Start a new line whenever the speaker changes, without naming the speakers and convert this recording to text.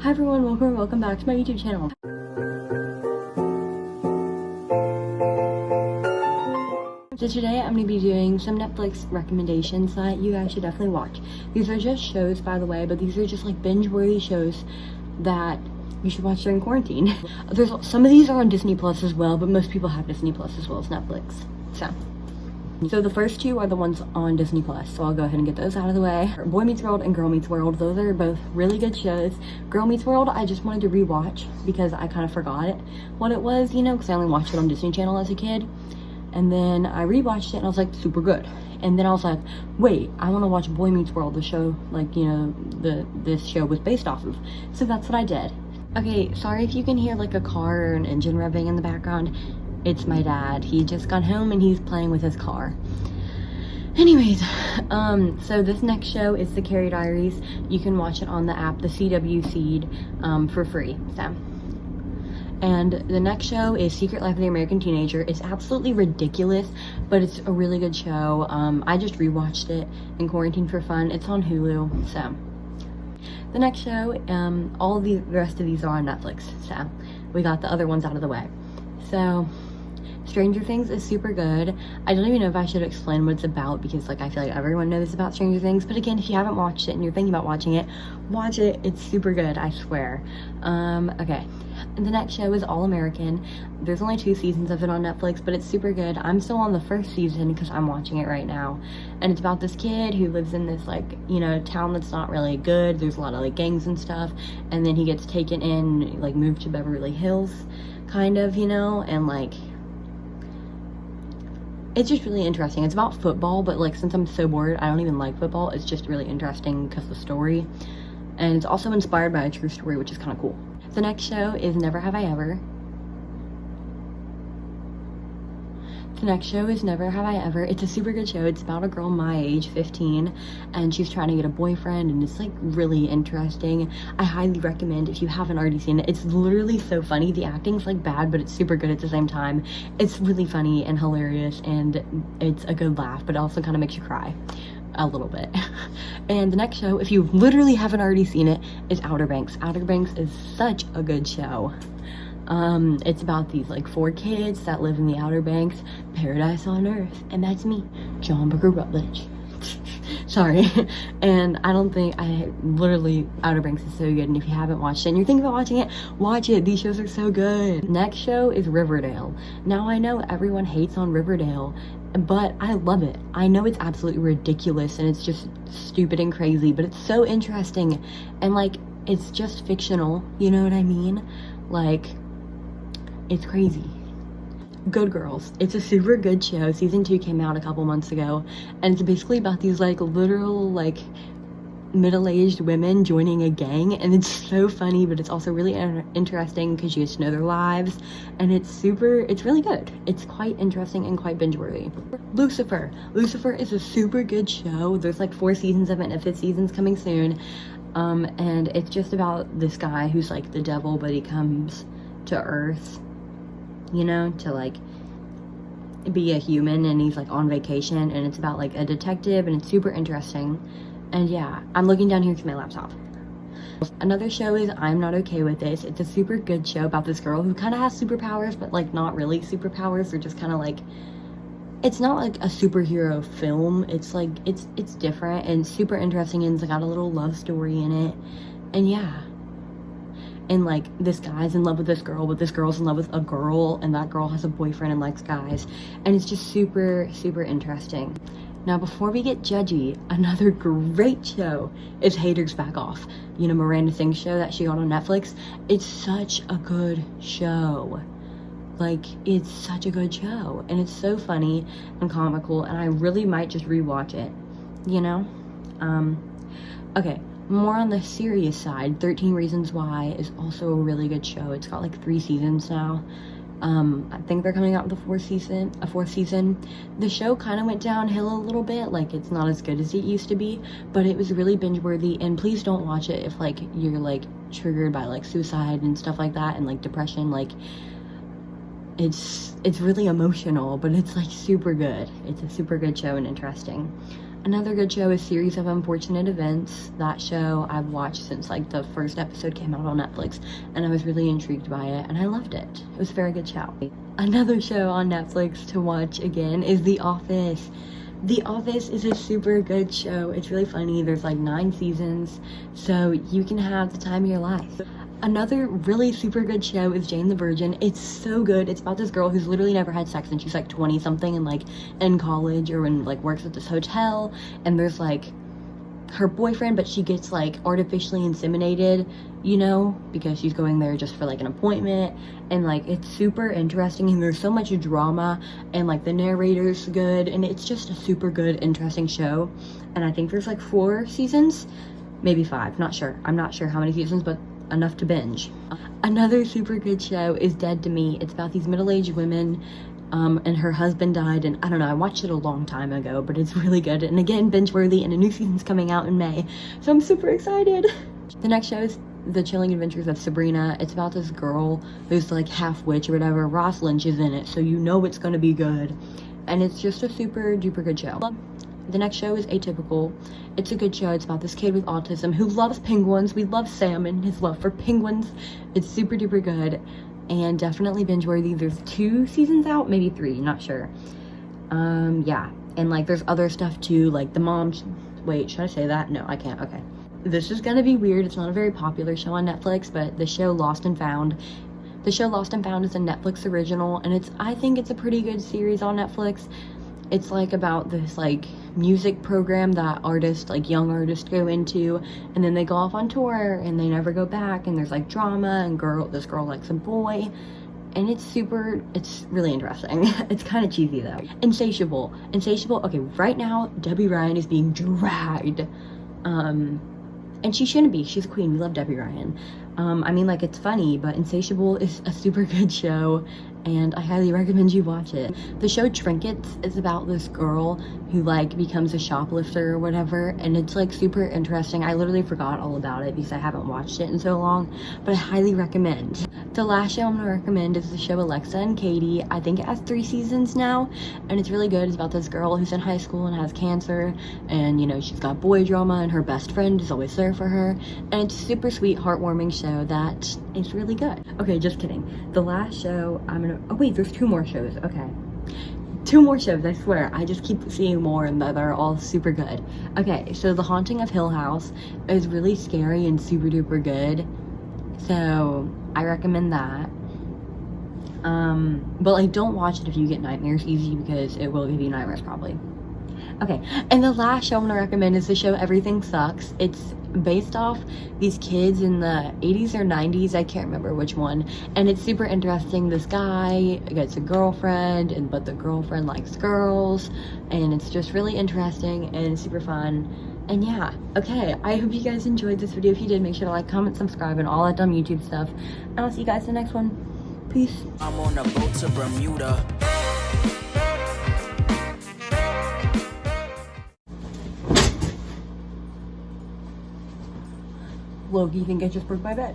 Hi everyone, welcome back to my YouTube channel. So today I'm going to be doing some Netflix recommendations that you guys should definitely watch. These are just shows, by the way, but these are just like binge-worthy shows that you should watch during quarantine. Some of these are on Disney Plus as well, but most people have Disney Plus as well as Netflix. So the first two are the ones on Disney Plus, so I'll go ahead and get those out of the way. Boy Meets World and Girl Meets World, those are both really good shows. Girl Meets World, I just wanted to rewatch because I kind of forgot what it was, you know, because I only watched it on Disney Channel as a kid. And then I rewatched it and I was like, super good. And then I was like, wait, I want to watch Boy Meets World, the show, like, you know, this show was based off of. So that's what I did. Okay, sorry if you can hear like a car or an engine revving in the background. It's my dad. He just got home and he's playing with his car. Anyways, so this next show is The Carrie Diaries. You can watch it on the app, the CW Seed, for free. And the next show is Secret Life of the American Teenager. It's absolutely ridiculous, but it's a really good show. I just rewatched it in quarantine for fun. It's on Hulu, so. The next show, all of the rest of these are on Netflix, so we got the other ones out of the way. So, Stranger Things is super good. I don't even know if I should explain what it's about because like I feel like everyone knows about Stranger Things, but again, if you haven't watched it and you're thinking about watching it, watch it. It's super good, I swear. Okay. And the next show is All American. There's only 2 seasons of it on Netflix, but it's super good. I'm still on the first season because I'm watching it right now. And it's about this kid who lives in this, like, you know, town that's not really good. There's a lot of, like, gangs and stuff. And then he gets taken in, like, moved to Beverly Hills, kind of, you know? And, like, it's just really interesting. It's about football, but, like, since I'm so bored, I don't even like football. It's just really interesting because of the story. And it's also inspired by a true story, which is kind of cool. The next show is Never Have I Ever. The next show is Never Have I Ever. It's a super good show. It's about a girl my age, 15, and she's trying to get a boyfriend, and it's like really interesting. I highly recommend if you haven't already seen it. It's literally so funny. The acting's like bad, but it's super good at the same time. It's really funny and hilarious, and it's a good laugh, but it also kind of makes you cry a little bit. And the next show, if you literally haven't already seen it, is Outer Banks. Outer Banks is such a good show. It's about these like 4 kids that live in the Outer Banks, paradise on earth, and that's me, John Booker Rutledge. Sorry. And literally, Outer Banks is so good, and if you haven't watched it and you're thinking about watching it, watch it. These shows are so good. Next show is Riverdale. Now I know everyone hates on Riverdale, but I love it. I know it's absolutely ridiculous and it's just stupid and crazy, but it's so interesting, and like, it's just fictional, you know what I mean? Like, it's crazy. Good Girls. It's a super good show. Season 2 came out a couple months ago, and it's basically about these like literal like middle-aged women joining a gang, and it's so funny, but it's also really interesting because you get to know their lives, and it's really good. It's quite interesting and quite binge-worthy. Lucifer is a super good show. There's like 4 seasons of it, and a 5th season's coming soon. And it's just about this guy who's like the devil, but he comes to Earth, you know, to like be a human, and he's like on vacation, and it's about like a detective, and it's super interesting. And yeah, I'm looking down here to my laptop. Another show is I'm Not Okay With This. It's a super good show about this girl who kind of has superpowers, but like not really superpowers. They're just kind of like, it's not like a superhero film. It's like, it's different and super interesting, and it's got a little love story in it. And yeah. And like, this guy's in love with this girl, but this girl's in love with a girl, and that girl has a boyfriend and likes guys. And it's just super, super interesting. Now, before we get judgy, another great show is Haters Back Off. You know, Miranda Sings show that she got on Netflix. It's such a good show. Like, it's such a good show. And it's so funny and comical, and I really might just rewatch it, you know? Okay, more on the serious side, 13 Reasons Why is also a really good show. It's got like 3 seasons now. I think they're coming out with a 4th season. The show kind of went downhill a little bit. Like, it's not as good as it used to be, but it was really binge worthy. And please don't watch it if like you're like triggered by like suicide and stuff like that, and like depression. Like, it's really emotional, but it's like super good. It's a super good show and interesting. Another good show is Series of Unfortunate Events. That show I've watched since like the first episode came out on Netflix, and I was really intrigued by it and I loved it. It was a very good show. Another show on Netflix to watch again is The Office. The Office is a super good show. It's really funny. There's like 9 seasons, so you can have the time of your life. Another really super good show is Jane the Virgin. It's so good. It's about this girl who's literally never had sex, and she's like 20 something and like in college or in like works at this hotel, and there's like her boyfriend, but she gets like artificially inseminated, you know, because she's going there just for like an appointment. And like it's super interesting, and there's so much drama, and like the narrator's good, and it's just a super good interesting show. And I think there's like 4 seasons, maybe 5, not sure. I'm not sure how many seasons, but enough to binge. Another super good show is Dead to Me. It's about these middle-aged women, and her husband died, and I don't know, I watched it a long time ago, but it's really good, and again, binge-worthy, and a new season's coming out in May, so I'm super excited. The next show is The Chilling Adventures of Sabrina. It's about this girl who's like half witch or whatever. Ross Lynch is in it, so you know it's gonna be good, and it's just a super duper good show. The next show is Atypical. It's a good show. It's about this kid with autism who loves penguins. We love Sam and his love for penguins. It's super duper good and definitely binge worthy. There's 2 seasons out, maybe 3, not sure. Yeah, and like there's other stuff too, like the mom. Wait, should I say that? No, I can't. Okay, this is gonna be weird. It's not a very popular show on Netflix, but the show Lost and Found. The show Lost and Found is a Netflix original, and I think it's a pretty good series on Netflix. It's like about this like music program that artists, like young artists, go into, and then they go off on tour and they never go back, and there's like drama, and this girl likes a boy, and it's really interesting. It's kind of cheesy though. Insatiable. Okay, right now Debbie Ryan is being dragged, and she shouldn't be. She's a queen. We love Debbie Ryan. I mean, like, it's funny, but Insatiable is a super good show, and I highly recommend you watch it. The show Trinkets is about this girl who like becomes a shoplifter or whatever, and it's like super interesting. I literally forgot all about it because I haven't watched it in so long, but I highly recommend. The last show I'm gonna recommend is the show Alexa and Katie. I think it has 3 seasons now, and it's really good. It's about this girl who's in high school and has cancer, and you know, she's got boy drama, and her best friend is always there for her, and it's a super sweet, heartwarming show that is really good. Okay, just kidding. The last show oh wait, there's 2 more shows. Okay, 2 more shows, I swear. I just keep seeing more, and they're all super good. Okay, so The Haunting of Hill House is really scary and super duper good, so I recommend that. But like, don't watch it if you get nightmares easy, because it will give you nightmares probably. Okay, and the last show I'm gonna recommend is the show Everything Sucks. It's based off these kids in the 80s or 90s, I can't remember which one, and it's super interesting. This guy gets a girlfriend, but the girlfriend likes girls, and it's just really interesting and super fun. And yeah, okay, I hope you guys enjoyed this video. If you did, make sure to like, comment, subscribe, and all that dumb YouTube stuff, and I'll see you guys in the next one. Peace.
I'm on a boat to Bermuda.
Loki, you think I just broke my bed?